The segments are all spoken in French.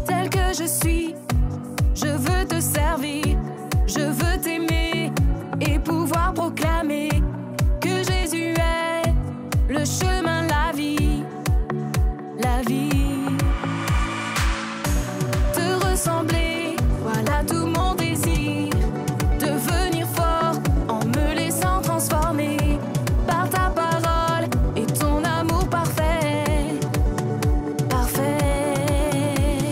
Tel que je suis, je veux te servir, je veux t'aimer et pouvoir proclamer que Jésus est le chemin, la vie, la vie. Te ressembler, voilà tout mon désir, devenir fort en me laissant transformer par ta parole et ton amour parfait, parfait.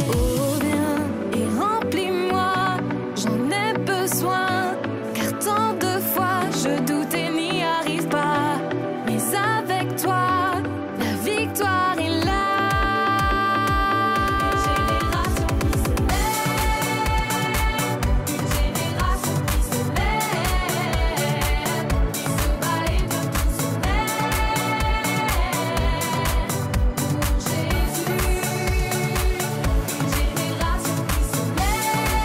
Oh viens et remplis-moi, j'en ai besoin, car tant de fois je doute et n'y arrive pas, mais avec toi, la victoire est là. Une génération qui se lève, qui se bat et de tout se lève pour Jésus. Une génération qui se lève,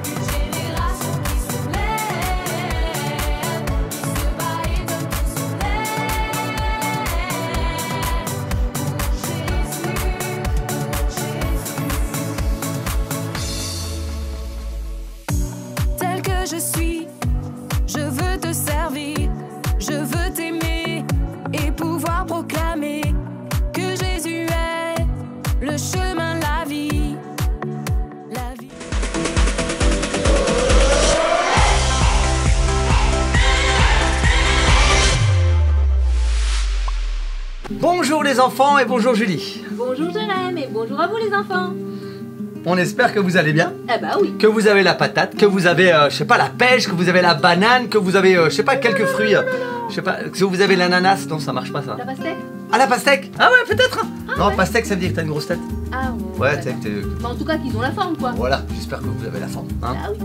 une génération qui se lève, qui se bat et de tout se lève pour Jésus. Tel que je suis, je veux te servir, je veux t'aimer et pouvoir proclamer que Jésus est le chemin, la vie, la vie. Bonjour les enfants et bonjour Julie. Bonjour Jérém et bonjour à vous les enfants. On espère que vous allez bien, Eh bah oui. que vous avez la patate, que vous avez, je sais pas, la pêche, que vous avez la banane, que vous avez, je sais pas, quelques fruits, je sais pas, que vous avez l'ananas. Non, ça marche pas ça. La pastèque. Ah, la pastèque. Ah ouais, peut-être. Non, ouais. pastèque, ça veut dire que t'as une grosse tête. Ah Ouais, d'accord. t'es... Mais en tout cas qu'ils ont la forme quoi. Voilà, j'espère que vous avez la forme. Hein. Ah oui.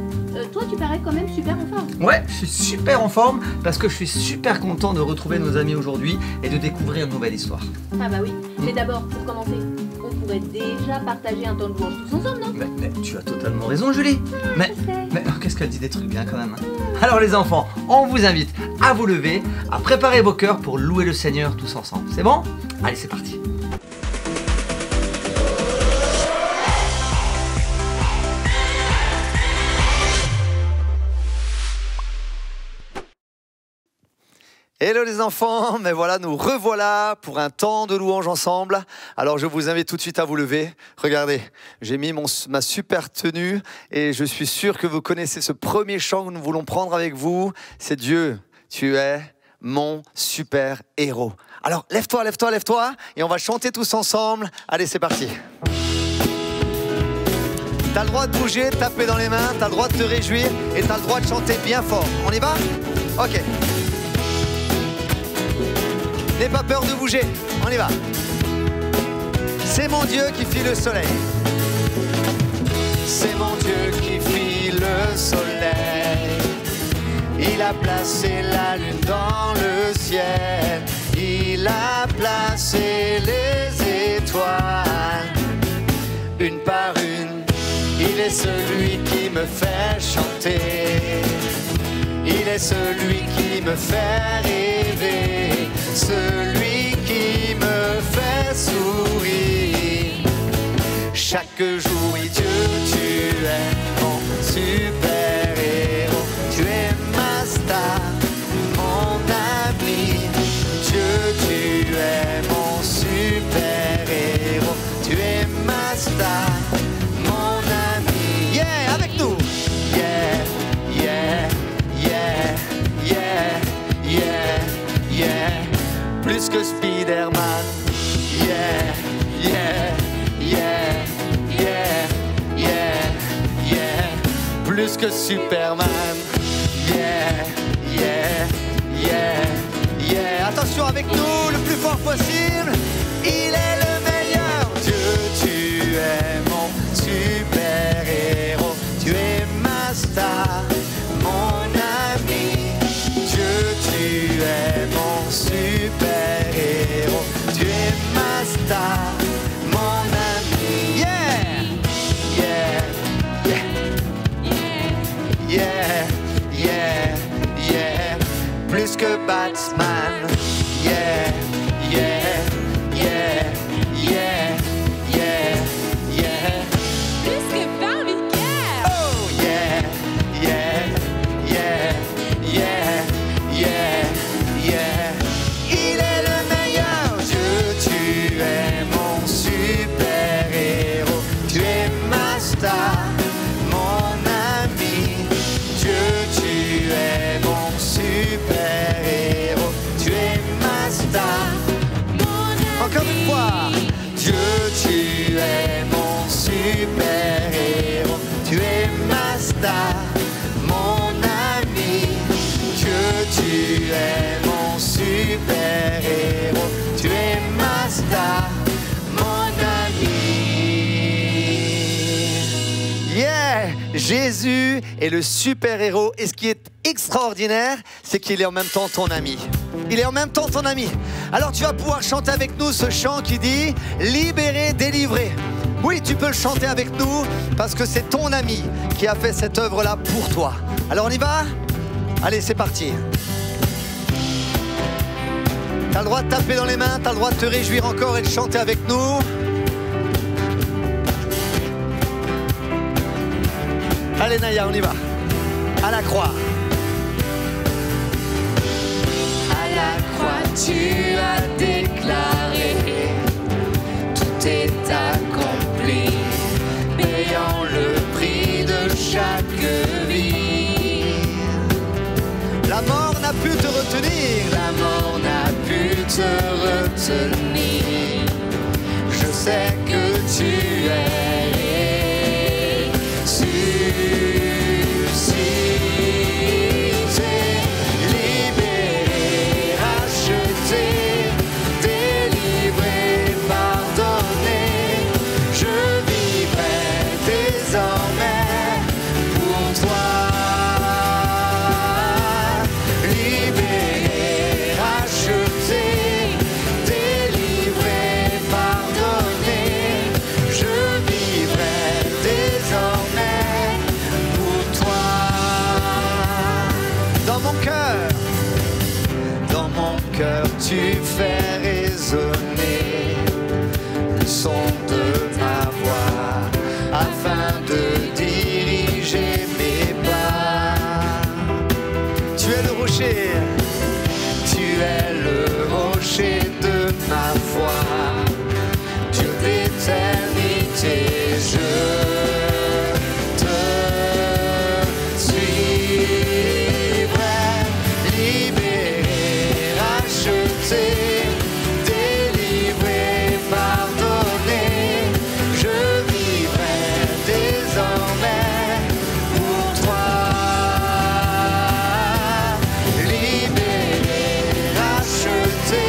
Toi tu parais quand même super en forme. Ouais, je suis super en forme parce que je suis super content de retrouver nos amis aujourd'hui et de découvrir une nouvelle histoire. Ah bah oui. Mais d'abord pour commencer, on pourrait déjà partager un temps de louange tous ensemble non? Mais tu as totalement raison Julie. Mais Je sais. qu'est-ce qu'elle dit des trucs bien quand même. Alors les enfants, on vous invite à vous lever, à préparer vos cœurs pour louer le Seigneur tous ensemble. C'est bon? Allez, c'est parti. Hello les enfants, mais voilà, nous revoilà pour un temps de louange ensemble. Alors je vous invite tout de suite à vous lever. Regardez, j'ai mis ma super tenue et je suis sûr que vous connaissez ce premier chant que nous voulons prendre avec vous. C'est Dieu, tu es mon super héros. Alors lève-toi, lève-toi, lève-toi et on va chanter tous ensemble. Allez, c'est parti. T'as le droit de bouger, de taper dans les mains, t'as le droit de te réjouir et t'as le droit de chanter bien fort. On y va? Ok. N'aie pas peur de bouger, on y va. C'est mon Dieu qui fit le soleil. C'est mon Dieu qui fit le soleil. Il a placé la lune dans le ciel. Il a placé les étoiles, une par une. Il est celui qui me fait chanter. Il est celui qui me fait rêver, celui qui me fait sourire. Chaque jour, oui, Dieu, tu es mon super héros. Tu es ma star, mon ami. Dieu, tu es mon super héros. Tu es ma star, mon ami. Yeah, avec nous. Yeah, yeah. Yeah, yeah, yeah, yeah. Plus que Spider-Man. Yeah, yeah, yeah, yeah, yeah, yeah. Plus que Superman. Yeah, yeah, yeah, yeah. Attention avec nous, le plus fort possible. Il est le meilleur. Dieu, tu es mon super héros. Tu es ma star, mon ami. Dieu, tu es mon super héros. Tu es ma star, mon que Batman. Yeah, yeah, yeah, yeah, yeah, yeah. Plus que Barbie Girl. Oh yeah, yeah, yeah, yeah, yeah, yeah. Il est le meilleur Dieu, tu es mon super-héros. Tu es ma star, mon ami. Dieu, tu es mon super-héros. Tu es ma star, mon ami. Encore une fois. Dieu, tu es mon super-héros. Tu es ma star, mon ami. Dieu, tu es mon super-héros. Tu es ma star, mon ami. Yeah! Jésus est le super-héros. Et ce qui est extraordinaire, c'est qu'il est en même temps ton ami. Il est en même temps ton ami. Alors tu vas pouvoir chanter avec nous ce chant qui dit « Libéré, délivré ». Oui, tu peux le chanter avec nous parce que c'est ton ami qui a fait cette œuvre-là pour toi. Alors on y va? Allez, c'est parti. T'as le droit de taper dans les mains, t'as le droit de te réjouir encore et de chanter avec nous. Allez Naya, on y va. À la croix. À la croix, tu as déclaré, tout est accompli, Payant le prix de chaque vie. La mort n'a pu te retenir. la mort n'a pu te retenir. Je sais que tu es ressuscité, libéré, racheté, délivré, pardonné. Je vivrai désormais pour toi. Libéré, racheté, délivré, pardonné. Je vivrai désormais pour toi. Dans mon cœur, tu fais résonner le son de ma voix afin de diriger mes pas. Tu es le rocher, tu es le rocher de ma foi, Dieu d'éternité, je te suivrai, libéré, racheté, délivré, pardonné, je vivrai désormais pour toi. Libéré, racheté,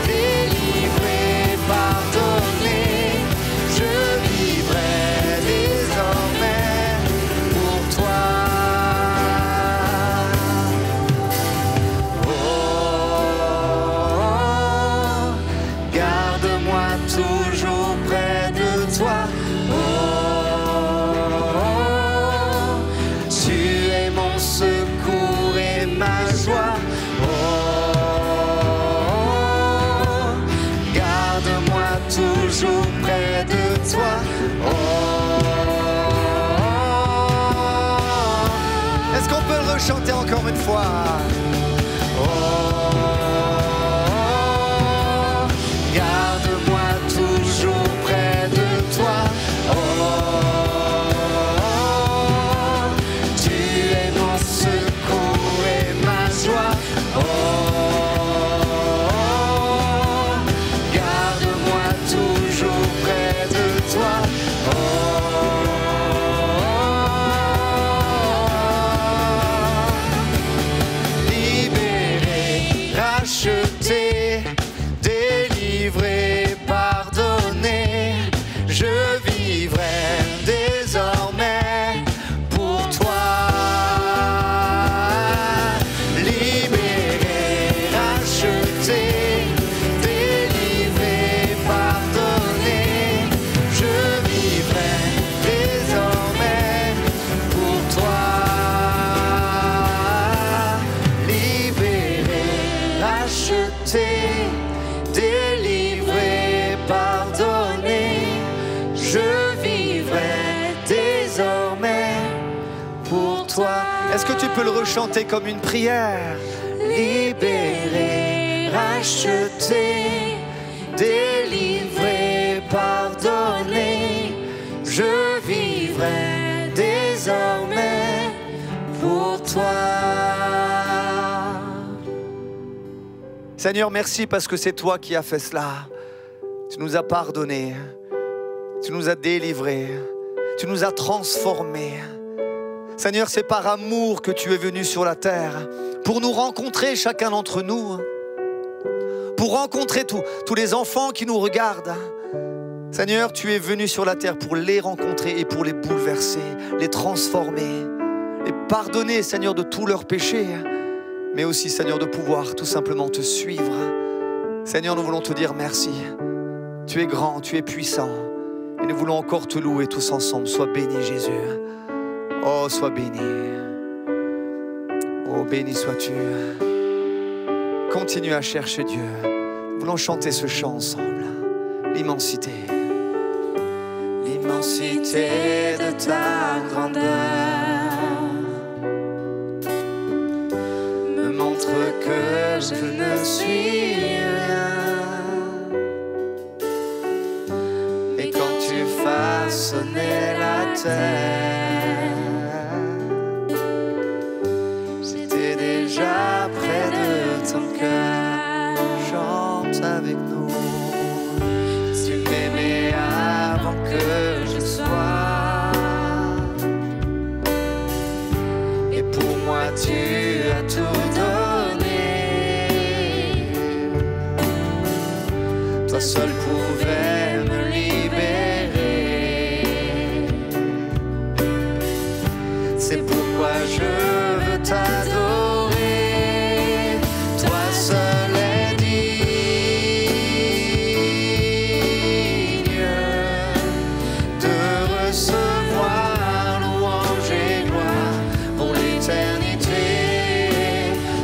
délivré, pardonné, je vivrai désormais pour toi. Oh, garde-moi toujours près de toi. Oh, tu es mon secours et ma joie. Oh, garde-moi toujours près de toi. Est-ce qu'on peut le rechanter encore une fois? Garde-moi toujours près de toi. Tu es mon secours et ma joie. Garde-moi toujours près de toi. Libéré, Est-ce que tu peux le rechanter comme une prière? Libéré, racheté, délivré, pardonné, je vivrai désormais pour toi. Seigneur, merci parce que c'est toi qui as fait cela. Tu nous as pardonné, tu nous as délivrés, tu nous as transformés. Seigneur, c'est par amour que tu es venu sur la terre, pour nous rencontrer chacun d'entre nous, pour rencontrer tous les enfants qui nous regardent. Seigneur, tu es venu sur la terre pour les rencontrer et pour les bouleverser, les transformer, les pardonner, Seigneur, de tous leurs péchés, mais aussi, Seigneur, de pouvoir tout simplement te suivre. Seigneur, nous voulons te dire merci. Tu es grand, tu es puissant, et nous voulons encore te louer tous ensemble. Sois béni, Jésus. Oh, sois béni. Oh, béni sois-tu. Continue à chercher Dieu. Nous voulons chanter ce chant ensemble. L'immensité. L'immensité de ta grandeur me montre que je ne suis rien. Et quand tu façonnais la terre, j'étais déjà près de ton cœur. Chante avec nous. Tu m'aimais avant que je sois, et pour moi tu as tout donné. Toi seul pouvais me libérer. C'est pourquoi je veux t'adorer. Toi seul est digne de recevoir louange et gloire pour l'éternité.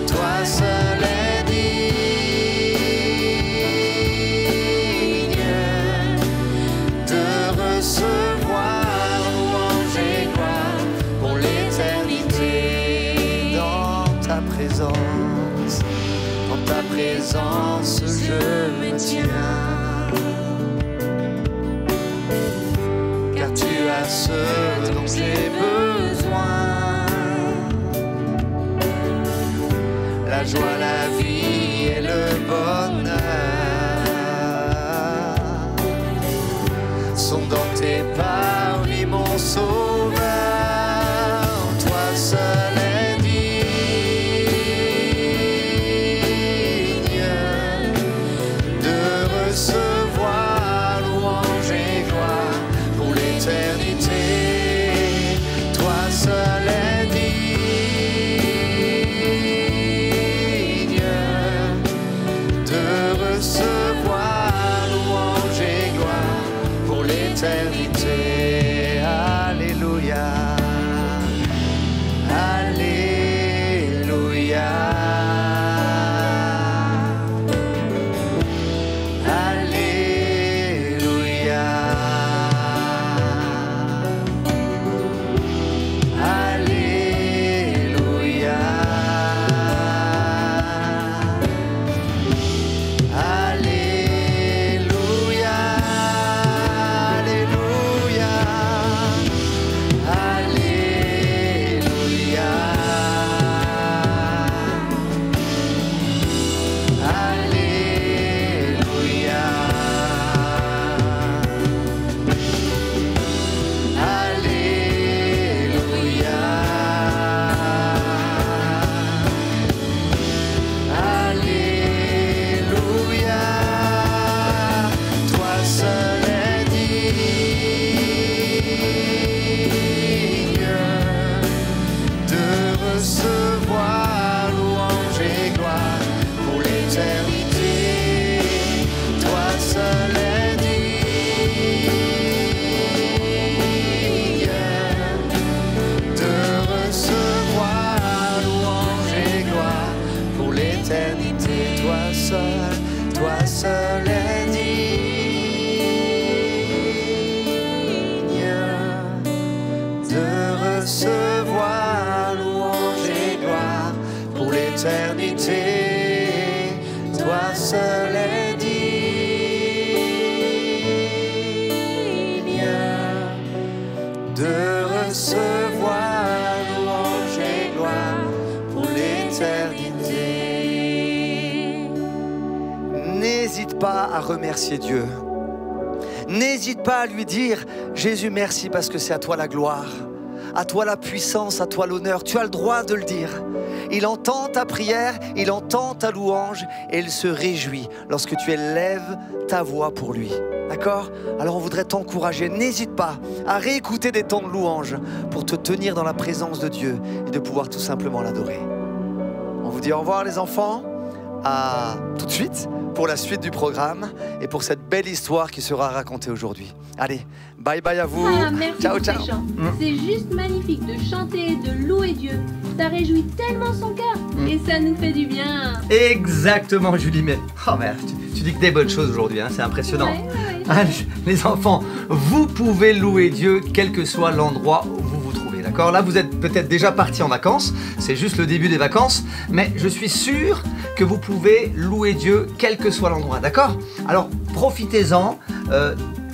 Toi seul est digne de recevoir louange et gloire pour l'éternité. Dans ta présence, je me tiens, car tu as ce dont j'ai besoin. La joie, la vie et le bonheur sont dans tes parvis, mon sauveur. Toi seul est digne de recevoir louange et gloire pour l'éternité. Toi seul est digne de recevoir louange et gloire pour l'éternité. Alléluia. Alléluia. Alléluia. Alléluia. Alléluia. Alléluia. pas à remercier Dieu. N'hésite pas à lui dire, Jésus, merci parce que c'est à toi la gloire, à toi la puissance, à toi l'honneur. Tu as le droit de le dire. Il entend ta prière, il entend ta louange et il se réjouit lorsque tu élèves ta voix pour lui. D'accord? Alors on voudrait t'encourager, n'hésite pas à réécouter des temps de louange pour te tenir dans la présence de Dieu et de pouvoir tout simplement l'adorer. On vous dit au revoir les enfants, à tout de suite pour la suite du programme et pour cette belle histoire qui sera racontée aujourd'hui. Allez, bye bye à vous. Ah, merci ciao, pour ciao. ces chants. C'est juste magnifique de chanter, de louer Dieu. Ça réjouit tellement son cœur et ça nous fait du bien. Exactement Julie, mais oh merde, tu dis que des bonnes choses aujourd'hui, hein, c'est impressionnant. Ouais. Ah, les enfants, vous pouvez louer Dieu quel que soit l'endroit où vous vous trouvez, d'accord? Là, vous êtes peut-être déjà partis en vacances, c'est juste le début des vacances, mais je suis sûr que vous pouvez louer Dieu quel que soit l'endroit, d'accord? Alors, profitez-en,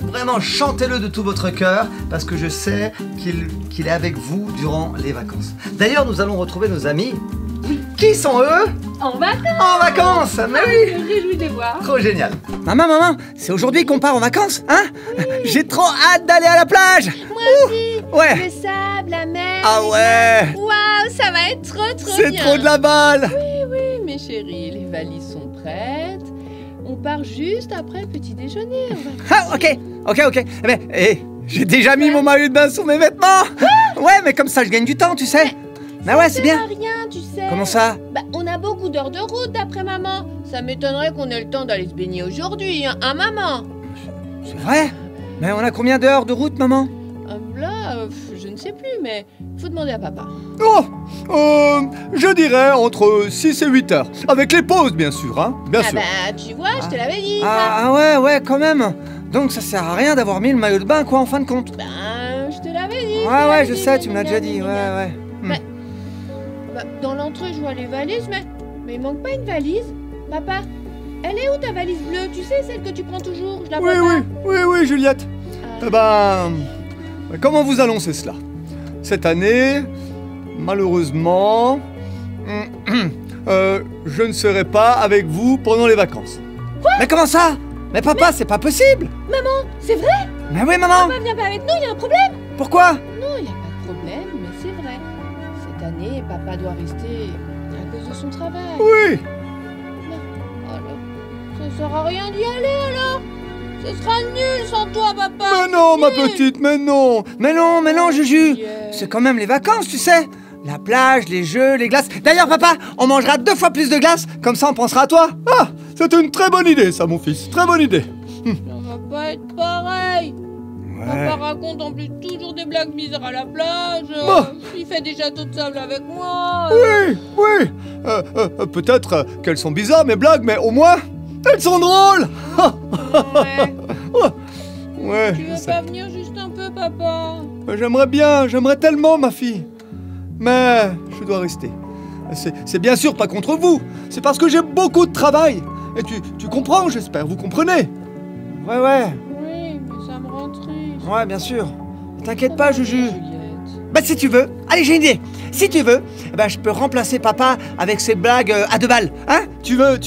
vraiment chantez-le de tout votre cœur, parce que je sais qu'il est avec vous durant les vacances. D'ailleurs, nous allons retrouver nos amis. Qui sont eux? En vacances. En vacances, mais oui! Je me réjouis de les voir. Trop génial! Maman, c'est aujourd'hui qu'on part en vacances, hein? J'ai trop hâte d'aller à la plage! Moi aussi. Ouais! Le sable, la mer. Ah ouais! Waouh, ça va être trop bien. C'est trop de la balle! Oui, mes chéris, les valises sont prêtes. On part juste après le petit déjeuner. Ah, ok. Mais, j'ai déjà mis mon maillot de bain sur mes vêtements! Ouais, mais comme ça, je gagne du temps, tu sais! Bah ouais, c'est bien! Ça sert à rien, tu sais. Comment ça? Bah, on a beaucoup d'heures de route d'après maman. Ça m'étonnerait qu'on ait le temps d'aller se baigner aujourd'hui, hein, maman? C'est vrai? Mais on a combien d'heures de route, maman? Là, je ne sais plus, mais faut demander à papa. Je dirais entre 6 et 8 heures. Avec les pauses, bien sûr, hein. Bien sûr. Bah, tu vois, je te l'avais dit. Ah ouais, quand même! Donc ça sert à rien d'avoir mis le maillot de bain, quoi, en fin de compte. Ben, je te l'avais dit. Ouais, je sais, tu me l'as déjà dit, ouais. Bah, dans l'entrée, je vois les valises, mais il manque pas une valise. Papa, elle est où ta valise bleue? Tu sais, celle que tu prends toujours, je la vois pas. Oui, Juliette. Eh ben, comment vous annoncez cela? Cette année, malheureusement, je ne serai pas avec vous pendant les vacances. Mais comment ça? Mais papa, c'est pas possible! Maman, c'est vrai? Mais oui, maman! Papa vient pas avec nous, il y a un problème. Pourquoi? Non, il n'y a pas de problème, mais c'est vrai. Cette année, papa doit rester à cause de son travail. Oui. Alors, ça sert à rien d'y aller alors. Ce sera nul sans toi, papa. Mais non, ma petite, mais non. Mais non, Juju! Yeah. C'est quand même les vacances, tu sais! La plage, les jeux, les glaces. D'ailleurs, papa, on mangera 2 fois plus de glace, comme ça on pensera à toi. Ah, c'est une très bonne idée, ça, mon fils. Très bonne idée. Ça va pas être pareil. Papa raconte en plus toujours des blagues bizarres à la plage. Il fait des châteaux de sable avec moi. Oui. Peut-être qu'elles sont bizarres, mes blagues, mais au moins, elles sont drôles. Ouais, Tu je veux sais. pas venir juste un peu, papa? J'aimerais bien, j'aimerais tellement, ma fille. Mais je dois rester. C'est bien sûr pas contre vous. C'est parce que j'ai beaucoup de travail. Et tu comprends, j'espère. Vous comprenez? Ouais. Oui, mais ça me rend triste. Ouais, bien sûr. T'inquiète pas, Juju. Juliette. Bah, si tu veux. Allez, j'ai une idée. Si tu veux, je peux remplacer papa avec ses blagues à 2 balles. Hein? Tu veux.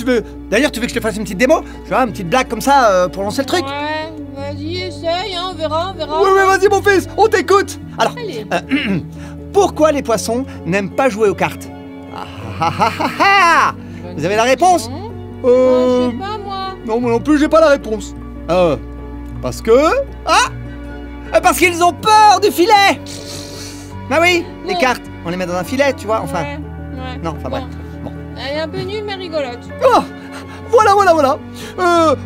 D'ailleurs, tu veux que je te fasse une petite démo? Tu vois, une petite blague comme ça pour lancer le truc? Ouais, vas-y, essaye, hein, on verra. Oui, vas-y, mon fils, on t'écoute. Alors, Allez. pourquoi les poissons n'aiment pas jouer aux cartes? Vous avez la réponse? Je sais pas, moi. Non, moi non plus, j'ai pas la réponse. Parce que... Parce qu'ils ont peur du filet! Bah oui, les Bon. cartes, on les met dans un filet, tu vois, enfin... Ouais. Non, enfin bref. Bon. Elle est un peu nulle, mais rigolote. Voilà.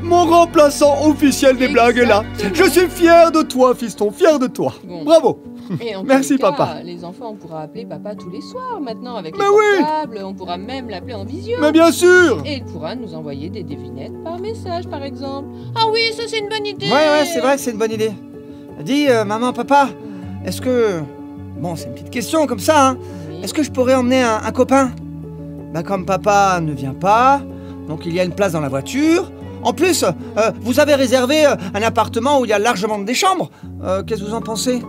Mon remplaçant officiel des blagues est là. Je suis fier de toi, fiston, fier de toi. Bon. Bravo. Et en Merci, tous les cas, papa. Les enfants, on pourra appeler papa tous les soirs maintenant avec Mais les oui. portables. On pourra même l'appeler en visio. Mais bien sûr. Et il pourra nous envoyer des devinettes par message, par exemple. Ah oui, ça c'est une bonne idée. Ouais, c'est vrai, c'est une bonne idée. Dis, maman, papa, est-ce que... Bon, c'est une petite question comme ça, hein. Oui. Est-ce que je pourrais emmener un copain? Bah comme papa ne vient pas, donc il y a une place dans la voiture. En plus, vous avez réservé un appartement où il y a largement des chambres. Qu'est-ce que vous en pensez?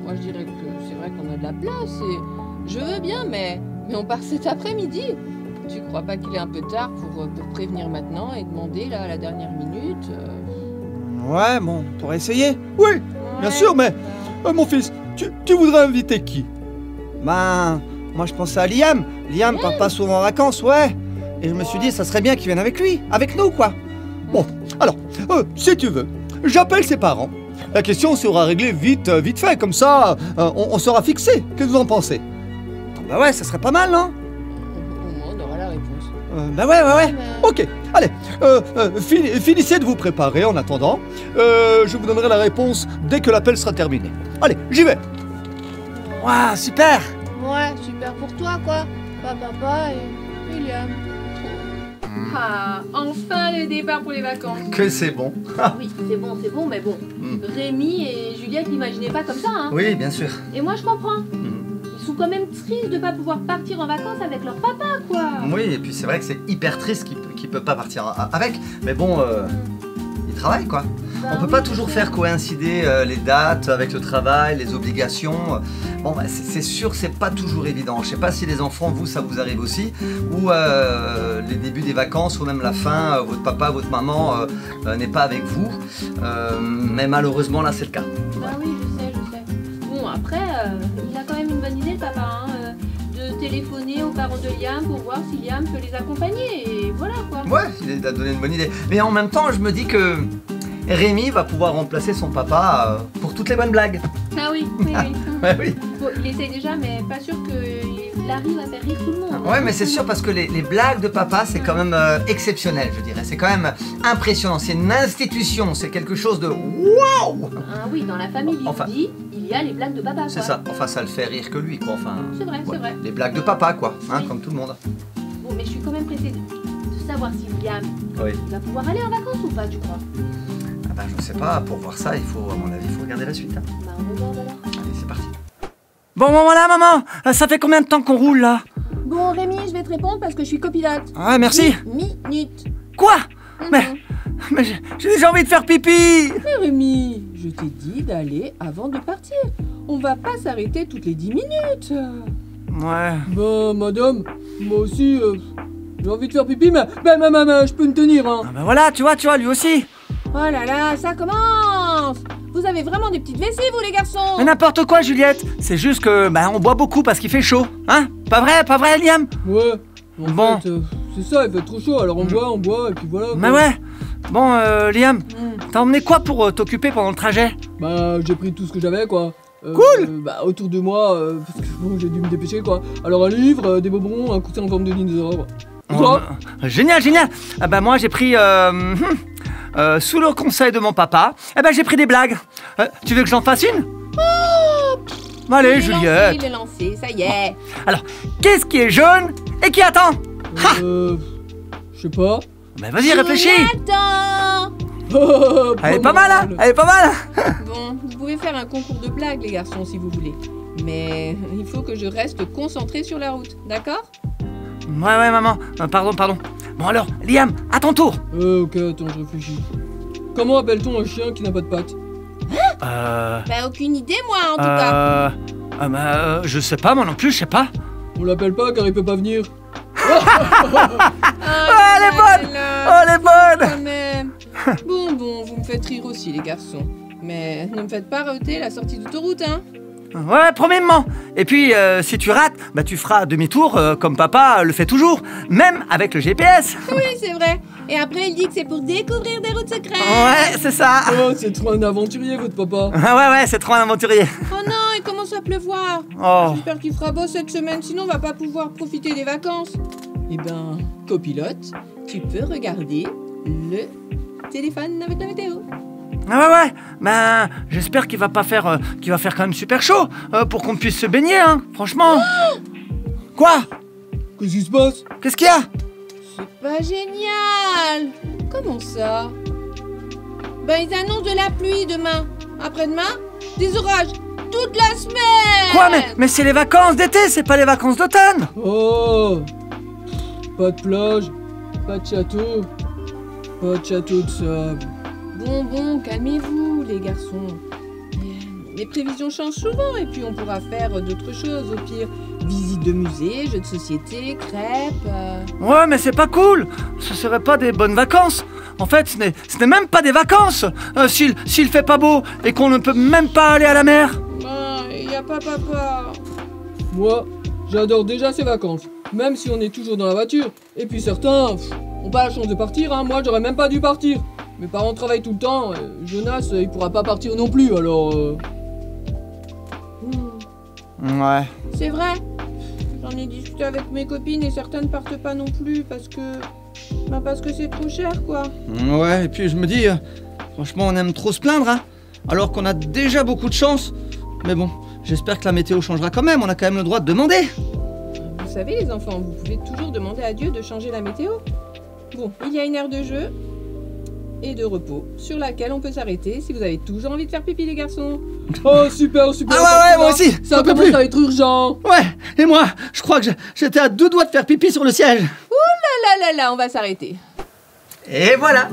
Moi, je dirais que c'est vrai qu'on a de la place et je veux bien, mais on part cet après-midi. Tu crois pas qu'il est un peu tard pour prévenir maintenant et demander là à la dernière minute Ouais, bon, on pourrait essayer. Oui, bien sûr, mais mon fils, tu voudrais inviter qui? Ben, moi je pensais à Liam. Liam part pas souvent en vacances, ouais. Et je me suis dit, ça serait bien qu'il vienne avec lui, avec nous, quoi. Bon, alors, si tu veux, j'appelle ses parents. La question sera réglée vite fait, comme ça, on sera fixé. Qu'est-ce que vous en pensez? Bah ouais, ça serait pas mal, non? Au moins, on aura la réponse. Bah ouais. Ok, allez, finissez de vous préparer en attendant. Je vous donnerai la réponse dès que l'appel sera terminé. Allez, j'y vais. Waouh, super! Ouais, super pour toi, quoi. Papa et William. Ah, enfin le départ pour les vacances. Que c'est bon. Oui, c'est bon, mais bon. Rémi et Juliette n'imaginaient pas comme ça, hein. Oui, bien sûr. Et moi, je comprends. Ils sont quand même tristes de pas pouvoir partir en vacances avec leur papa, quoi. Oui, et puis c'est vrai que c'est hyper triste qu'il peut pas partir avec. Mais bon, il travaille, quoi. On peut pas toujours faire coïncider les dates avec le travail, les obligations. Bon, bah, c'est sûr, c'est pas toujours évident. Je sais pas si les enfants, vous, ça vous arrive aussi, ou les débuts des vacances, ou même la fin, votre papa, votre maman n'est pas avec vous. Mais malheureusement, là, c'est le cas. Ah oui, je sais. Bon, après, il a quand même une bonne idée, le papa, hein, de téléphoner aux parents de Liam pour voir si Liam peut les accompagner, et voilà, quoi. Ouais, il a donné une bonne idée. Mais en même temps, je me dis que Rémi va pouvoir remplacer son papa pour toutes les bonnes blagues. Ah oui. Ouais, oui. Bon, il essaye déjà, mais pas sûr qu'il arrive à faire rire tout le monde. Ouais, mais c'est sûr parce que les blagues de papa, c'est quand même exceptionnel, je dirais. C'est quand même impressionnant. C'est une institution. C'est quelque chose de waouh. Ah oui, dans la famille Bigby, il y a les blagues de papa. C'est ça. Enfin, ça le fait rire que lui, quoi. Enfin. C'est vrai. Les blagues de papa, quoi. Hein, Oui. comme tout le monde. Bon, mais je suis quand même pressée de savoir si Liam il va pouvoir aller en vacances ou pas, tu crois? Ah bah, je sais pas. Pour voir ça, à mon avis, il faut regarder la suite. Hein. Bah, on regarde alors. Allez, c'est parti. Bon, voilà, maman. Ça fait combien de temps qu'on roule, là? Bon, Rémi, je vais te répondre parce que je suis copilote. Ah, merci. Minute. Quoi? Mais j'ai déjà envie de faire pipi. Mais Rémi, je t'ai dit d'aller avant de partir. On va pas s'arrêter toutes les 10 minutes. Ouais. Bah, madame, moi aussi, j'ai envie de faire pipi, mais je peux me tenir, hein. Ah bah voilà, tu vois, lui aussi. Oh là là, ça commence. Vous avez vraiment des petites vessies, vous, les garçons. Mais n'importe quoi, Juliette. C'est juste que, on boit beaucoup parce qu'il fait chaud. Hein? Pas vrai, Liam? Ouais. En Bon. fait, c'est ça, il fait trop chaud, alors on boit, et puis voilà. Mais quoi. ouais. Bon, Liam, t'as emmené quoi pour t'occuper pendant le trajet? Bah, j'ai pris tout ce que j'avais, quoi. Cool. Bah, autour de moi, parce que bon, j'ai dû me dépêcher, quoi. Alors, un livre, des bonbons, un coussin en forme de dinosaure. Toi? Génial. Ah bah moi j'ai pris sous le conseil de mon papa, j'ai pris des blagues. Tu veux que j'en fasse une? Allez, Juliette. Il est lancé, ça y est. Alors, qu'est-ce qui est jaune et qui attend? Je sais pas. Vas-y, réfléchis. Attends. Elle est pas mal, hein? Elle est pas mal. Bon, vous pouvez faire un concours de blagues, les garçons, si vous voulez. Mais il faut que je reste concentré sur la route, d'accord? Ouais, maman. Pardon. Bon alors, Liam, à ton tour. Ok, attends, je réfléchis. Comment appelle-t-on un chien qui n'a pas de pattes? Bah, aucune idée, moi, en tout cas. Je sais pas, moi non plus, je sais pas. On l'appelle pas car il peut pas venir. Ah, elle est bonne. Oh, elle est bonne. Quand même. Bon, vous me faites rire aussi, les garçons. Mais ne me faites pas rater la sortie d'autoroute, hein. Ouais, promets, maman. Et puis, si tu rates, tu feras demi-tour comme papa le fait toujours, même avec le GPS. Oui, c'est vrai. Et après, il dit que c'est pour découvrir des routes secrètes. Ouais, c'est ça. Oh, c'est trop un aventurier, votre papa. Ouais, c'est trop un aventurier. Oh non, il commence à pleuvoir. Oh. J'espère qu'il fera beau cette semaine, sinon on va pas pouvoir profiter des vacances. Eh ben, copilote, tu peux regarder le téléphone avec la météo. Ouais. J'espère qu'il va faire quand même super chaud pour qu'on puisse se baigner, hein. Franchement. Quoi? Qu'est-ce qui se passe? Qu'est-ce qu'il y a? C'est pas génial. Comment ça? Ils annoncent de la pluie demain. Après-demain, des orages toute la semaine. Quoi? Mais c'est les vacances d'été, c'est pas les vacances d'automne. Oh, pas de plage, pas de château de sable. Bon, calmez-vous, les garçons. mes prévisions changent souvent et puis on pourra faire d'autres choses. Au pire, visite de musée, jeux de société, crêpes. Ouais, mais c'est pas cool. Ce serait pas des bonnes vacances. En fait, ce n'est même pas des vacances. S'il fait pas beau et qu'on ne peut même pas aller à la mer. Il y a pas papa. Moi, j'adore déjà ces vacances, même si on est toujours dans la voiture. Et puis certains ont pas la chance de partir, hein. Moi, j'aurais même pas dû partir. Mes parents travaillent tout le temps. Jonas, il pourra pas partir non plus, alors... Ouais. C'est vrai. J'en ai discuté avec mes copines et certaines partent pas non plus parce que c'est trop cher, quoi. Ouais, et puis je me dis, franchement, on aime trop se plaindre, hein. Alors qu'on a déjà beaucoup de chance. Mais bon, j'espère que la météo changera quand même. On a quand même le droit de demander. Vous savez, les enfants, vous pouvez toujours demander à Dieu de changer la météo. Bon, il y a une aire de jeu et de repos sur laquelle on peut s'arrêter si vous avez toujours envie de faire pipi, les garçons. Oh, super, super. Ah ouais, moi aussi. Ça commence à être urgent. Ouais, et moi, je crois que j'étais à 2 doigts de faire pipi sur le siège. Là, on va s'arrêter. Et voilà,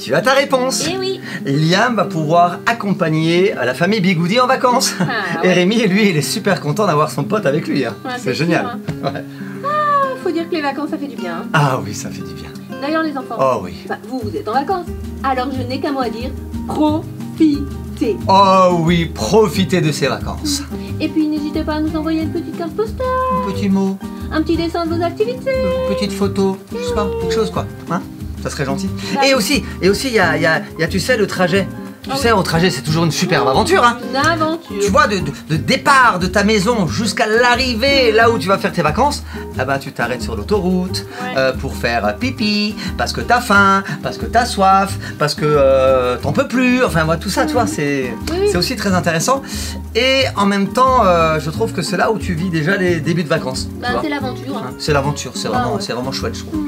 tu as ta réponse. Eh oui. Liam va pouvoir accompagner la famille Bigoudi en vacances. Ah, Et ouais. Rémi, lui, il est super content d'avoir son pote avec lui. Hein. Ouais, c'est sûr, génial. hein. Ouais. Faut dire que les vacances, ça fait du bien. Hein. Ah oui, ça fait du bien. D'ailleurs, les enfants, Oh oui. bah, vous êtes en vacances. Alors, je n'ai qu'un mot à dire. Profitez. Oh oui, profitez de ces vacances. Et puis, n'hésitez pas à nous envoyer une petite carte postale, Un petit mot, un petit dessin de vos activités. une petite photo, je sais pas, quelque chose quoi. Hein, ça serait gentil. Bah, Et aussi, il y a, tu sais, le trajet. Tu Ah sais, au trajet, c'est toujours une superbe aventure. Hein. Une aventure. Tu vois, de départ de ta maison jusqu'à l'arrivée, là où tu vas faire tes vacances, ah ben, tu t'arrêtes sur l'autoroute Ouais. pour faire pipi, parce que t'as faim, parce que t'as soif, parce que t'en peux plus. Enfin, moi, tout ça, tu vois, c'est Oui. c'est aussi très intéressant. Et en même temps, je trouve que c'est là où tu vis déjà les débuts de vacances. tu Bah, vois. c'est l'aventure. Hein. Hein, c'est l'aventure, c'est Ah, vraiment, ouais. c'est vraiment chouette, je trouve.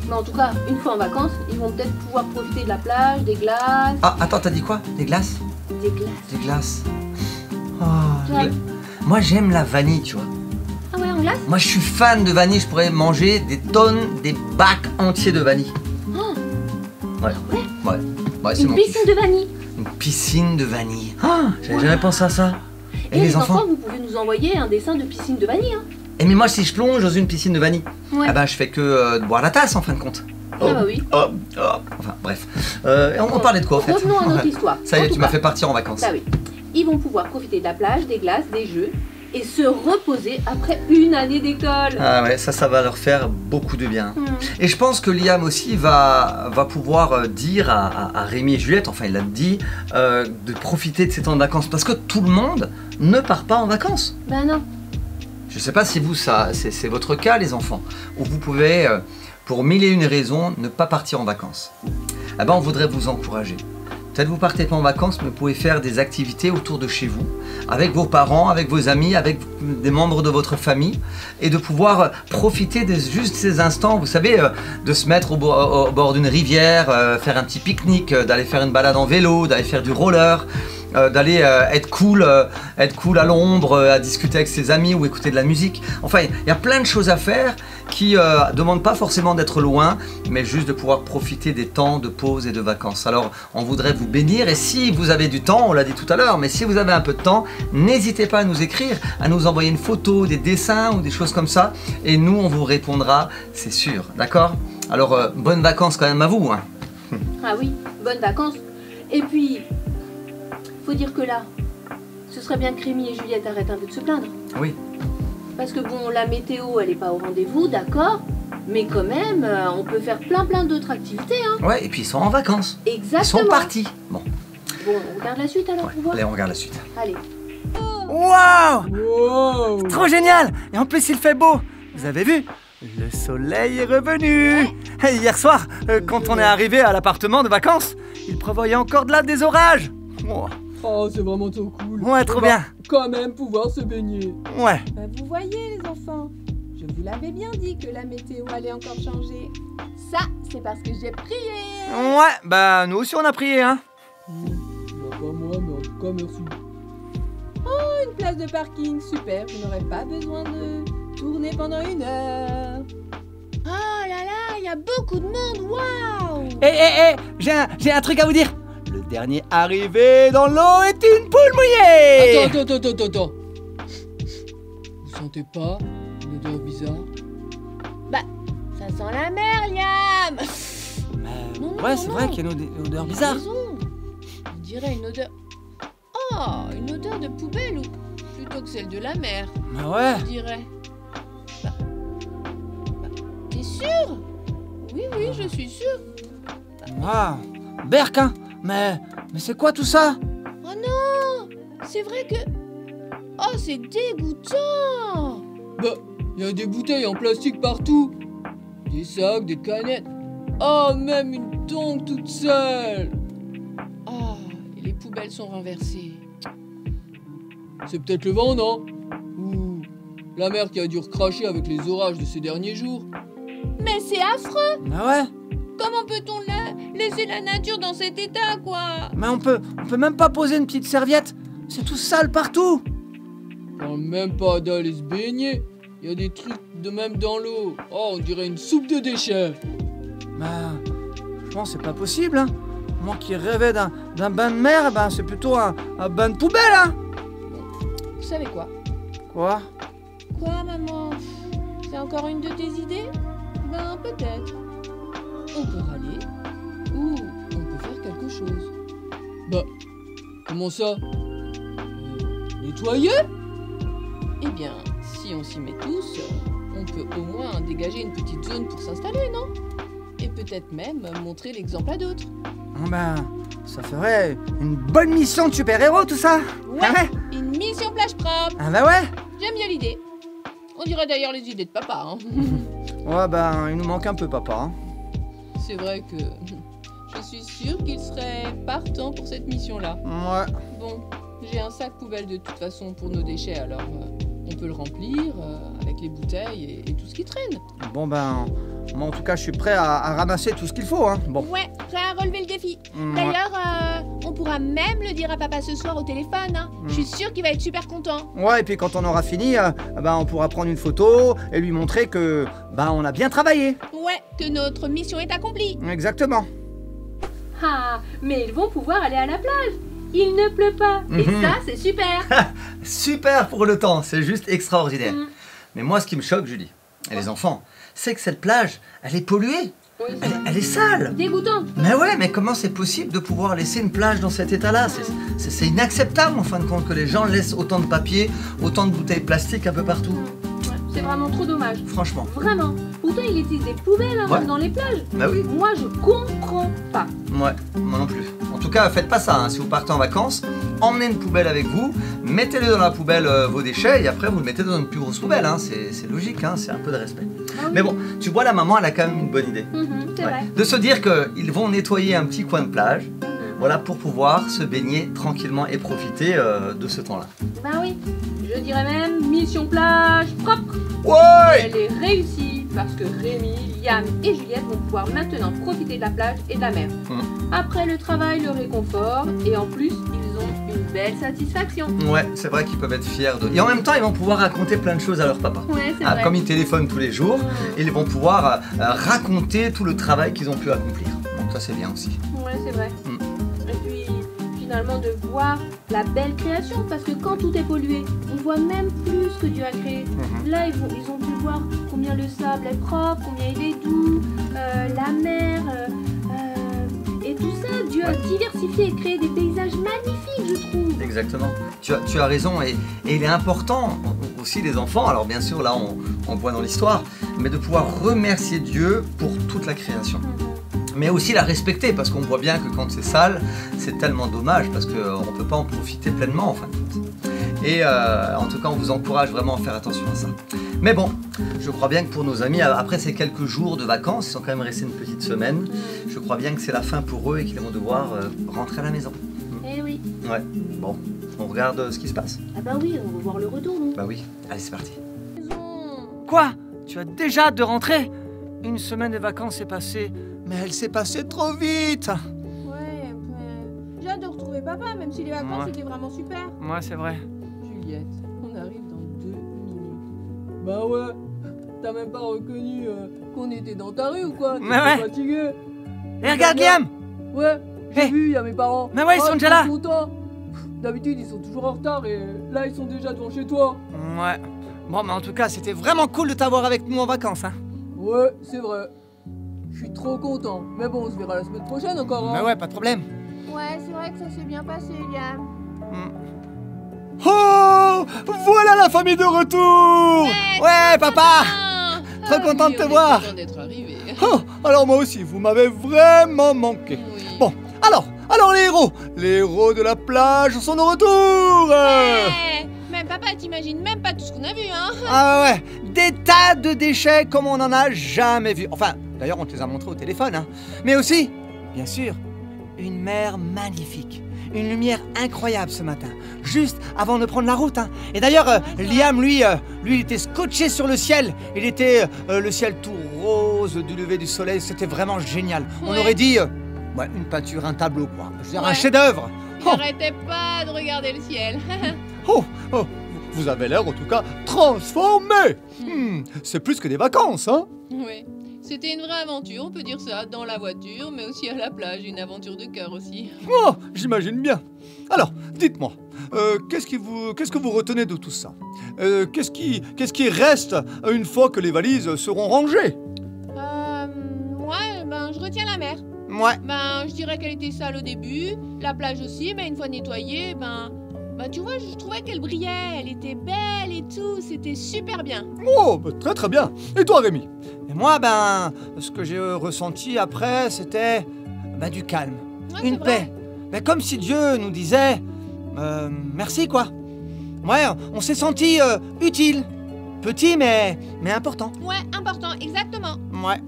Mais en tout cas, une fois en vacances, ils vont peut-être pouvoir profiter de la plage, des glaces. Ah, attends, t'as dit quoi? Des glaces? Des glaces. Des glaces. Oh, Ouais. Moi, j'aime la vanille, tu vois. Ah ouais, en glace. Moi, je suis fan de vanille. Je pourrais manger des tonnes, des bacs entiers de vanille. Ouais. Ouais, c'est Une mon piscine kiff. de vanille. Une piscine de vanille. Ah, j'avais jamais pensé à ça. Et les enfants, vous pouvez nous envoyer un dessin de piscine de vanille. Hein. Et mais moi, si je plonge dans une piscine de vanille, Ouais. ah bah, je fais que boire la tasse en fin de compte. Ah bah oui. Enfin, bref. On parlait de quoi, en fait? Revenons à notre Ouais. histoire. Ça y En est, tout tu m'as cas, fait partir en vacances. Bah oui. Ils vont pouvoir profiter de la plage, des glaces, des jeux et se reposer après une année d'école. Ah ouais, ça va leur faire beaucoup de bien. Hmm. Et je pense que Liam aussi va pouvoir dire à Rémi et Juliette, enfin il l'a dit, de profiter de ces temps de vacances. Parce que tout le monde ne part pas en vacances. Bah non. Je ne sais pas si vous, c'est votre cas les enfants, où vous pouvez, pour mille et une raisons, ne pas partir en vacances. Eh ben, on voudrait vous encourager. Peut-être vous partez pas en vacances, mais vous pouvez faire des activités autour de chez vous, avec vos parents, avec vos amis, avec des membres de votre famille, et de pouvoir profiter de juste ces instants, vous savez, de se mettre au bord d'une rivière, faire un petit pique-nique, d'aller faire une balade en vélo, d'aller faire du roller, d'aller être cool à l'ombre, à discuter avec ses amis ou écouter de la musique. Enfin, il y a plein de choses à faire qui ne demandent pas forcément d'être loin, mais juste de pouvoir profiter des temps de pause et de vacances. Alors, on voudrait vous bénir, et si vous avez du temps, on l'a dit tout à l'heure, mais si vous avez un peu de temps, n'hésitez pas à nous écrire, à nous envoyer une photo, des dessins ou des choses comme ça, et nous, on vous répondra, c'est sûr, d'accord? Alors, bonnes vacances quand même à vous, hein. Ah oui, bonnes vacances. Et puis, faut dire que là, ce serait bien que Rémi et Juliette arrêtent un peu de se plaindre. Oui. Parce que bon, la météo, elle est pas au rendez-vous, d'accord. Mais quand même, on peut faire plein d'autres activités, hein. Ouais, et puis ils sont en vacances. Exactement. Ils sont partis. Bon, Bon, on regarde la suite alors ouais, pour voir. allez, on regarde la suite. Allez. Waouh! Wow. Trop génial! Et en plus, il fait beau. Vous avez vu? Le soleil est revenu. Et hier soir, quand on est arrivé à l'appartement de vacances, il prévoyait encore des orages. Oh, Oh, c'est vraiment trop cool. ouais, trop On va bien. quand même pouvoir se baigner. Ouais. Bah, vous voyez, les enfants, je vous l'avais bien dit que la météo allait encore changer. Ça, c'est parce que j'ai prié. Ouais, bah nous aussi on a prié, hein. Bah, pas moi, mais en tout cas, merci. Une place de parking, super, vous n'aurez pas besoin de tourner pendant 1 heure. Oh là là, il y a beaucoup de monde, waouh! J'ai un truc à vous dire. Le dernier arrivé dans l'eau est une poule mouillée. Attends. Vous sentez pas une odeur bizarre? Bah, ça sent la mer, Liam. Non, Ouais, c'est vrai qu'il y a une odeur T'as bizarre. raison. On dirait une odeur... Oh, une odeur de poubelle ou plutôt que celle de la mer, Bah ouais. je dirais. Bah, t'es sûr? Oui, je suis sûre. Ah, Berk, hein. Mais c'est quoi tout ça? Oh non, c'est vrai que... Oh, c'est dégoûtant. Bah, il y a des bouteilles en plastique partout. Des sacs, des canettes. Oh, même une tongue toute seule. Oh, et les poubelles sont renversées. C'est peut-être le vent, non? Ou la mer qui a dû recracher avec les orages de ces derniers jours. Mais c'est affreux. Bah ouais. Comment peut-on laisser la nature dans cet état, quoi? Mais on peut même pas poser une petite serviette. C'est tout sale partout. Parle même pas d'aller se baigner. Il y a des trucs de même dans l'eau. Oh, on dirait une soupe de déchets. Bah, je pense que c'est pas possible, hein. Moi qui rêvais d'un bain de mer, ben c'est plutôt un bain de poubelle, hein. Vous savez quoi? Quoi? Quoi, maman? C'est encore une de tes idées? Ben, peut-être. On peut râler, ou on peut faire quelque chose. Bah, comment ça? Nettoyer? Eh bien, si on s'y met tous, on peut au moins dégager une petite zone pour s'installer, non? Et peut-être même montrer l'exemple à d'autres. Ben, ça ferait une bonne mission de super-héros, tout ça. Ouais, Ah ouais? une mission plage propre. Ah bah ouais. J'aime bien l'idée. On dirait d'ailleurs les idées de papa, hein. Ouais, ben, il nous manque un peu, papa, hein. C'est vrai que je suis sûre qu'il serait partant pour cette mission-là. Ouais. Bon, j'ai un sac poubelle de toute façon pour nos déchets, alors on peut le remplir avec les bouteilles et tout ce qui traîne. Bon, ben, moi, en tout cas, je suis prêt à ramasser tout ce qu'il faut, hein. Bon. Ouais, prêt à relever le défi. Ouais. D'ailleurs, on pourra même le dire à papa ce soir au téléphone, hein. Je suis sûre qu'il va être super content. Ouais, et puis quand on aura fini, ben, on pourra prendre une photo et lui montrer que, ben, on a bien travaillé. Ouais, que notre mission est accomplie. Exactement. Ah, mais ils vont pouvoir aller à la plage. Il ne pleut pas. Et Mhm. ça, c'est super. Super pour le temps, c'est juste extraordinaire. Mhm. Mais moi, ce qui me choque, Julie, et les enfants, c'est que cette plage, elle est polluée. Oui, Elle est sale. dégoûtant. Mais ouais, mais comment c'est possible de pouvoir laisser une plage dans cet état-là? C'est inacceptable en fin de compte que les gens laissent autant de papier, autant de bouteilles plastiques un peu partout. Ouais, c'est vraiment trop dommage. Franchement. Vraiment. Pourtant, il existe des poubelles hein, Ouais. même dans les plages. Bah oui. Moi, je comprends pas. Ouais, moi non plus. En tout cas, faites pas ça. Hein. Si vous partez en vacances, emmenez une poubelle avec vous, mettez-le dans la poubelle vos déchets et après vous le mettez dans une plus grosse poubelle. Hein. C'est logique, hein. C'est un peu de respect. Ah oui. Mais bon, tu vois, la maman, elle a quand même une bonne idée. C'est Ouais. vrai. De se dire qu'ils vont nettoyer un petit coin de plage, voilà, pour pouvoir se baigner tranquillement et profiter de ce temps-là. Bah oui. Je dirais même mission plage propre. Ouais! Elle est réussie parce que Rémi, Liam et Juliette vont pouvoir maintenant profiter de la plage et de la mer. Après le travail, le réconfort et en plus, ils ont une belle satisfaction. Ouais, c'est vrai qu'ils peuvent être fiers de... Et en même temps, ils vont pouvoir raconter plein de choses à leur papa. Ouais, c'est Ah, vrai. comme ils téléphonent tous les jours, ils vont pouvoir raconter tout le travail qu'ils ont pu accomplir. Donc ça, c'est bien aussi. Ouais, c'est vrai. Et puis, finalement, de voir la belle création, parce que quand tout est pollué, on voit même plus ce que Dieu a créé. Là, ils ont pu voir combien le sable est propre, combien il est doux, la mer, et tout ça. Dieu a diversifié et créé des paysages magnifiques, je trouve. Exactement. Tu as raison. Et il est important aussi, les enfants, alors bien sûr, là, on voit dans l'histoire, mais de pouvoir remercier Dieu pour toute la création. Mais aussi la respecter, parce qu'on voit bien que quand c'est sale, c'est tellement dommage, parce qu'on ne peut pas en profiter pleinement en fin de compte. Et en tout cas, on vous encourage vraiment à faire attention à ça. Mais bon, je crois bien que pour nos amis, après ces quelques jours de vacances, ils sont quand même restés une petite semaine, je crois bien que c'est la fin pour eux et qu'ils vont devoir rentrer à la maison. Eh oui. Ouais, bon, on regarde ce qui se passe. Ah bah oui, on va voir le retour, non? Bah oui, allez, c'est parti. Quoi? Tu as déjà hâte de rentrer? Une semaine de vacances est passée, mais elle s'est passée trop vite. Ouais, j'ai hâte de retrouver papa, même si les vacances Ouais. étaient vraiment super. Ouais, c'est vrai. Juliette, on arrive dans 2 minutes. Bah ouais. T'as même pas reconnu qu'on était dans ta rue ou quoi? Mais ouais. T'es fatigué? Et regarde Liam! Ouais, J'ai Hey. vu, il y a mes parents. Mais ouais, ils sont déjà trop là. contents. D'habitude, ils sont toujours en retard et là, ils sont déjà devant chez toi. Ouais. Bon, mais en tout cas, c'était vraiment cool de t'avoir avec nous en vacances, hein. Ouais, c'est vrai. Je suis trop content. Mais bon, on se verra la semaine prochaine encore. Hein. Mais ouais, pas de problème. Ouais, c'est vrai que ça s'est bien passé, Liam. Oh, voilà la famille de retour. Ouais, papa. Trop content de te voir. Content d'être arrivé. Oh, alors moi aussi, vous m'avez vraiment manqué. Oui. Bon, alors les héros de la plage sont de retour. Même papa, t'imagines même pas tout ce qu'on a vu, hein. Ah ouais, des tas de déchets comme on n'en a jamais vu. Enfin, d'ailleurs, on te les a montrés au téléphone, hein. Mais aussi, bien sûr, une mer magnifique. Une lumière incroyable ce matin, juste avant de prendre la route, hein. Et d'ailleurs, Liam, lui, il était scotché sur le ciel. Il était le ciel tout rose du lever du soleil. C'était vraiment génial. On Ouais. aurait dit ouais, une peinture, un tableau, quoi. Je veux dire, un Ouais. chef-d'œuvre. Oh, J'arrêtais pas de regarder le ciel. Oh, vous avez l'air en tout cas transformé. C'est plus que des vacances, hein. Oui. C'était une vraie aventure, on peut dire ça, dans la voiture, mais aussi à la plage, une aventure de cœur aussi. Oh, j'imagine bien. Alors, dites-moi, qu'est-ce que vous retenez de tout ça? Qu'est-ce qui reste une fois que les valises seront rangées? Moi, je retiens la mer. ouais. Je dirais qu'elle était sale au début, la plage aussi, mais une fois nettoyée, tu vois, je trouvais qu'elle brillait, elle était belle et tout, c'était super bien. Oh, bah, très très bien. Et toi, Rémi? Et moi, ce que j'ai ressenti après, c'était du calme, Ouais, une c'est vrai. paix. Mais comme si Dieu nous disait merci, quoi. Ouais, on s'est senti utile. Petit, mais important. Ouais, important, exactement. Ouais.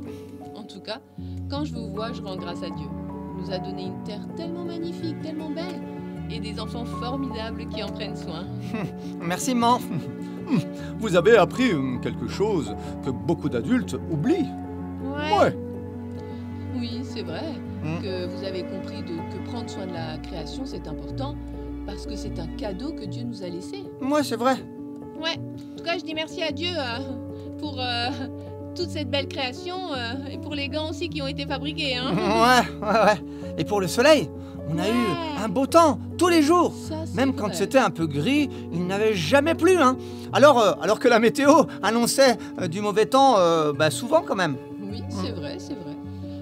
En tout cas, quand je vous vois, je rends grâce à Dieu. Il nous a donné une terre tellement magnifique, tellement belle, et des enfants formidables qui en prennent soin. Merci, maman. Vous avez appris quelque chose que beaucoup d'adultes oublient. Ouais. Oui, c'est vrai Mm. que vous avez compris que prendre soin de la création, c'est important, parce que c'est un cadeau que Dieu nous a laissé. Ouais, c'est vrai. Ouais, en tout cas, je dis merci à Dieu pour toute cette belle création et pour les gants aussi qui ont été fabriqués. Hein. Ouais. Et pour le soleil, on a Ouais. eu un beau temps tous les jours. Ça, c'est Même quand vrai. c'était un peu gris, il n'avait jamais plu, hein. Alors que la météo annonçait du mauvais temps, souvent quand même. Oui, c'est vrai, c'est vrai.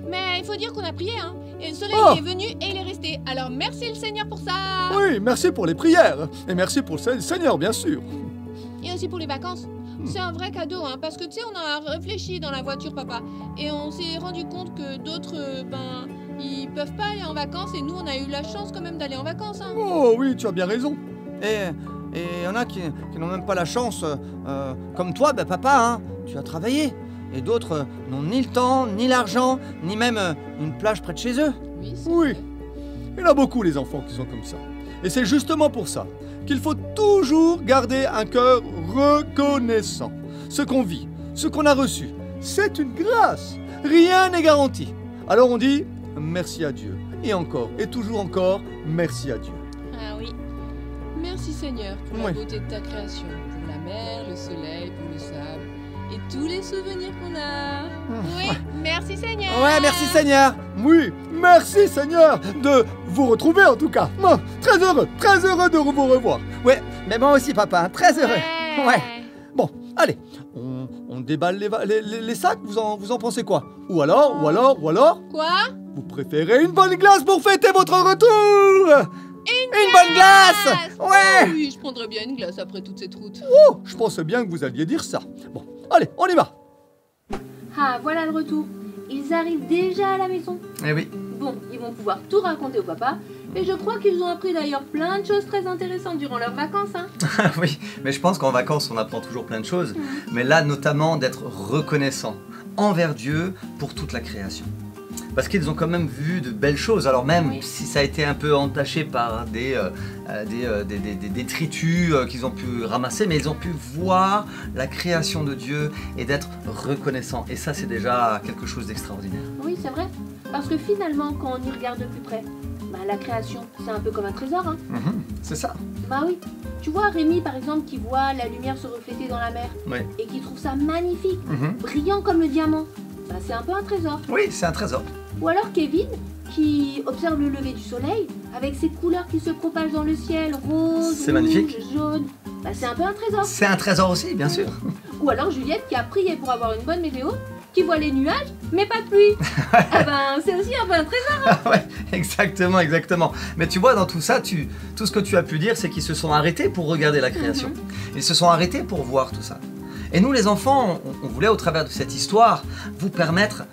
Mais il faut dire qu'on a prié, hein. Et le soleil Oh. est venu et il est resté. Alors merci le Seigneur pour ça. Oui, merci pour les prières. Et merci pour le Seigneur, bien sûr. Et aussi pour les vacances. C'est un vrai cadeau, hein, parce que tu sais, on a réfléchi dans la voiture, papa, et on s'est rendu compte que d'autres, ils peuvent pas aller en vacances, et nous, on a eu la chance quand même d'aller en vacances. Hein. Oh oui, tu as bien raison. Et il y en a qui n'ont même pas la chance, comme toi, papa, hein, tu as travaillé. Et d'autres n'ont ni le temps, ni l'argent, ni même une plage près de chez eux. Oui, c'est Oui. vrai. Il y en a beaucoup, les enfants, qui sont comme ça. Et c'est justement pour ça qu'il faut toujours garder un cœur reconnaissant. Ce qu'on vit, ce qu'on a reçu, c'est une grâce. Rien n'est garanti. Alors on dit merci à Dieu. Et encore, et toujours encore, merci à Dieu. Ah oui. Merci Seigneur pour la Oui. beauté de ta création, pour la mer, le soleil, pour le sable, et tous les souvenirs qu'on a. Oui, merci Seigneur. Ouais, merci Seigneur. Oui, merci Seigneur de vous retrouver en tout cas. Moi, très heureux de vous revoir. Ouais, mais moi aussi, papa, hein, très heureux. Ouais. Bon, allez, on déballe les sacs, vous en pensez quoi? Ou alors, Quoi? vous préférez une bonne glace pour fêter votre retour? Une bonne glace. Ouais. Oui, je prendrais bien une glace après toute cette route. Oh, je pensais bien que vous alliez dire ça. Bon, allez, on y va. Ah, voilà le retour. Ils arrivent déjà à la maison. Eh oui. Bon, ils vont pouvoir tout raconter au papa. Et je crois qu'ils ont appris d'ailleurs plein de choses très intéressantes durant leurs vacances. Hein. Oui, mais je pense qu'en vacances, on apprend toujours plein de choses. Mais là, notamment, d'être reconnaissant envers Dieu pour toute la création. Parce qu'ils ont quand même vu de belles choses. Alors même Oui. si ça a été un peu entaché par des détritus qu'ils ont pu ramasser, mais ils ont pu voir la création de Dieu et d'être reconnaissants. Et ça, c'est déjà quelque chose d'extraordinaire. Oui, c'est vrai. Parce que finalement, quand on y regarde de plus près, la création, c'est un peu comme un trésor. Hein. C'est ça. Bah oui. Tu vois, Rémi, par exemple, qui voit la lumière se refléter dans la mer Oui. et qui trouve ça magnifique, brillant comme le diamant. C'est un peu un trésor. Oui, c'est un trésor. Ou alors Kevin, qui observe le lever du soleil avec ses couleurs qui se propagent dans le ciel, rose, C'est rouge, magnifique. jaune. Bah, c'est un peu un trésor. C'est un trésor aussi, bien sûr. Ou alors Juliette qui a prié pour avoir une bonne météo, qui voit les nuages, mais pas de pluie. Ah ben, c'est aussi un peu un trésor. Ouais, exactement, exactement. Mais tu vois, dans tout ça, tout ce que tu as pu dire, c'est qu'ils se sont arrêtés pour regarder la création. Ils se sont arrêtés pour voir tout ça. Et nous, les enfants, on voulait, au travers de cette histoire, vous permettre,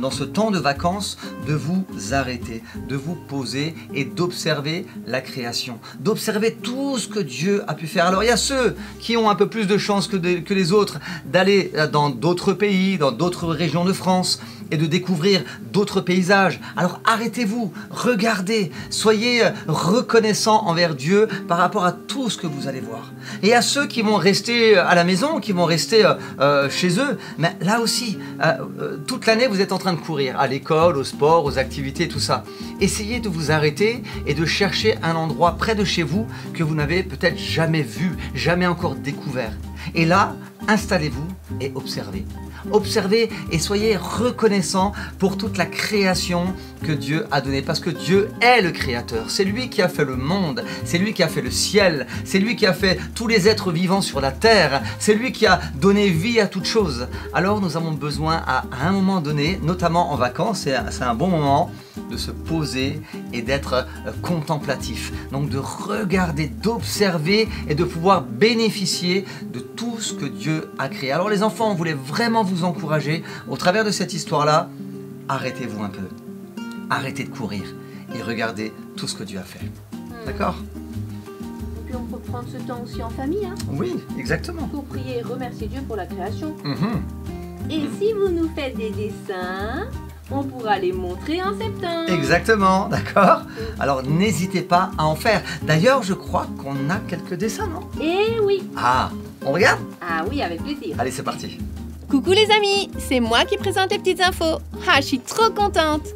dans ce temps de vacances, de vous arrêter, de vous poser et d'observer la création, d'observer tout ce que Dieu a pu faire. Alors, il y a ceux qui ont un peu plus de chance que les autres d'aller dans d'autres pays, dans d'autres régions de France, et de découvrir d'autres paysages. Alors arrêtez-vous, regardez, soyez reconnaissants envers Dieu par rapport à tout ce que vous allez voir. Et à ceux qui vont rester à la maison, qui vont rester chez eux, mais là aussi, toute l'année vous êtes en train de courir, à l'école, au sport, aux activités, tout ça. Essayez de vous arrêter et de chercher un endroit près de chez vous que vous n'avez peut-être jamais vu, jamais encore découvert. Et là, installez-vous et observez. Observez et soyez reconnaissants pour toute la création que Dieu a donnée. Parce que Dieu est le créateur. C'est lui qui a fait le monde. C'est lui qui a fait le ciel. C'est lui qui a fait tous les êtres vivants sur la terre. C'est lui qui a donné vie à toutes choses. Alors nous avons besoin à un moment donné, notamment en vacances, c'est un bon moment de se poser et d'être contemplatif. Donc de regarder, d'observer et de pouvoir bénéficier de tout ce que Dieu a créé. Alors les enfants, on voulait vraiment vous encourager au travers de cette histoire-là. Arrêtez-vous un peu. Arrêtez de courir et regardez tout ce que Dieu a fait. D'accord? Et puis on peut prendre ce temps aussi en famille, hein, Oui, exactement. pour prier et remercier Dieu pour la création. Mhm. Et si vous nous faites des dessins, on pourra les montrer en septembre. Exactement, d'accord? Alors n'hésitez pas à en faire. D'ailleurs, je crois qu'on a quelques dessins, non? Eh oui. Ah, on regarde? Ah oui, avec plaisir. Allez, c'est parti. Coucou les amis, c'est moi qui présente les petites infos. Ah, je suis trop contente.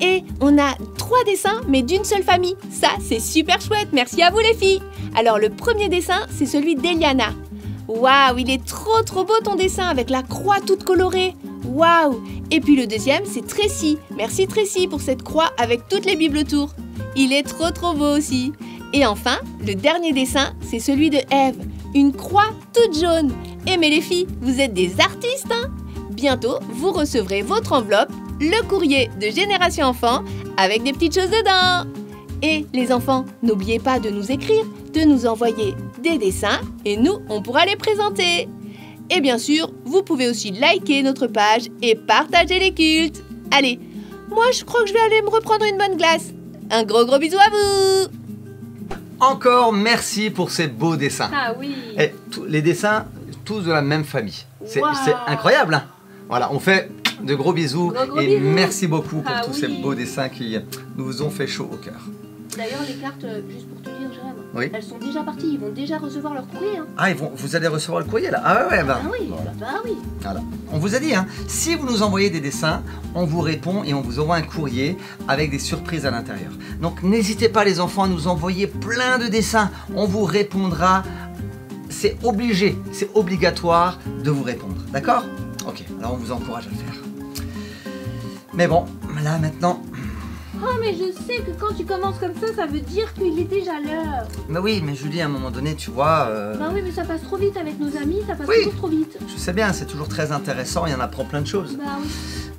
Et on a 3 dessins, mais d'une seule famille. Ça, c'est super chouette. Merci à vous les filles. Alors le premier dessin, c'est celui d'Eliana. Waouh, il est trop beau ton dessin avec la croix toute colorée. Waouh. Et puis le deuxième, c'est Tracy. Merci Tracy pour cette croix avec toutes les bibles autour. Il est trop beau aussi. Et enfin, le dernier dessin, c'est celui de Eve. Une croix toute jaune. Et mais les filles, vous êtes des artistes, hein? Bientôt, vous recevrez votre enveloppe, le courrier de Génération Enfant, avec des petites choses dedans. Et les enfants, n'oubliez pas de nous écrire, de nous envoyer des dessins, et nous, on pourra les présenter. Et bien sûr, vous pouvez aussi liker notre page et partager les cultes. Allez, moi je crois que je vais aller me reprendre une bonne glace. Un gros bisou à vous! Encore merci pour ces beaux dessins. Ah oui. Et les dessins, tous de la même famille. C'est Waouh. incroyable, hein? Voilà, on fait de gros bisous Gros et bisous. merci beaucoup pour Ah tous oui. ces beaux dessins qui nous ont fait chaud au cœur. D'ailleurs, les cartes, juste pour te dire, Jérôme, Oui. elles sont déjà parties. Ils vont déjà recevoir leur courrier. Hein. Ah, vous allez recevoir le courrier là? Ah ouais, bah. Ah oui, bah oui. Voilà. On vous a dit, hein, si vous nous envoyez des dessins, on vous répond et on vous envoie un courrier avec des surprises à l'intérieur. Donc n'hésitez pas les enfants à nous envoyer plein de dessins. On vous répondra. C'est obligé, c'est obligatoire de vous répondre. D'accord? Ok, alors on vous encourage à le faire. Mais bon, là maintenant... Oh, mais je sais que quand tu commences comme ça veut dire qu'il est déjà l'heure. Mais oui, mais Julie, à un moment donné, tu vois... Bah oui, mais ça passe trop vite avec nos amis, ça passe Oui. toujours trop vite. Je sais bien, c'est toujours très intéressant, il y en apprend plein de choses. Bah oui.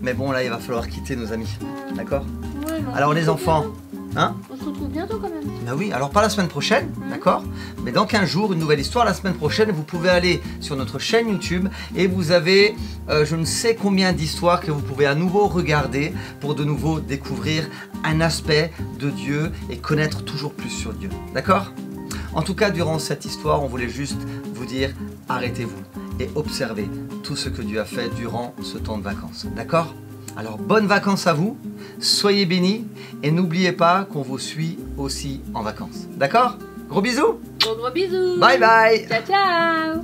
Mais bon, là, il va falloir quitter nos amis. D'accord? Ouais, mais on Alors se les retrouve enfants, bientôt. hein? On se retrouve bientôt quand même. Ben oui, alors pas la semaine prochaine, d'accord? Mais dans 15 jours, une nouvelle histoire. La semaine prochaine, vous pouvez aller sur notre chaîne YouTube et vous avez je ne sais combien d'histoires que vous pouvez à nouveau regarder pour de nouveau découvrir un aspect de Dieu et connaître toujours plus sur Dieu, d'accord? En tout cas, durant cette histoire, on voulait juste vous dire, arrêtez-vous et observez tout ce que Dieu a fait durant ce temps de vacances, d'accord? Alors, bonnes vacances à vous, soyez bénis et n'oubliez pas qu'on vous suit aussi en vacances. D'accord? Gros bisous! Gros bisous. Bye bye! Ciao, ciao.